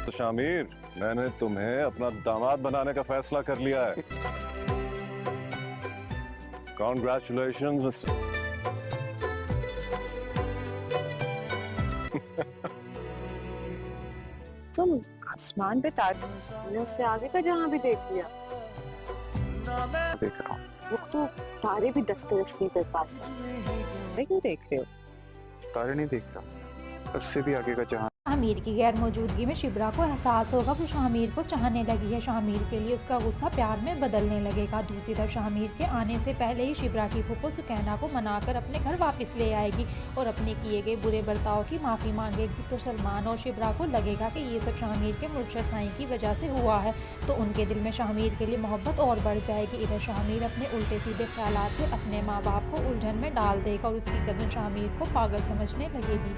तो शामिर, मैंने तुम्हें अपना दामाद बनाने का फैसला कर लिया है। कॉन्ग्रेचुलेशंस। तुम आसमान पे तारे, उससे आगे का जहां भी देख लिया। देख रहा हूँ। वो तो तारे भी दस्तरस नहीं कर पाते। मैं क्यों देख रहे हो? तारे नहीं देख रहा, उससे भी आगे का जहां। शामिर की गैर मौजूदगी में शिब्रा को एहसास होगा वो शामिर को चाहने लगी है। शामिर के लिए उसका गुस्सा प्यार में बदलने लगेगा। दूसरी तरफ शामिर के आने से पहले ही शिब्रा की फूफो सुकैना को मनाकर अपने घर वापस ले आएगी और अपने किए गए बुरे बर्ताव की माफ़ी मांगेगी। तो सलमान और शिब्रा को लगेगा कि ये सब शामिर के मुर्शद साईं की वजह से हुआ है, तो उनके दिल में शामिर के लिए मोहब्बत और बढ़ जाएगी। इधर शामिर अपने उल्टे सीधे ख्यालात से अपने माँ बाप को उलझन में डाल देगा और उसकी कज़न शामिर को पागल समझने लगेगी।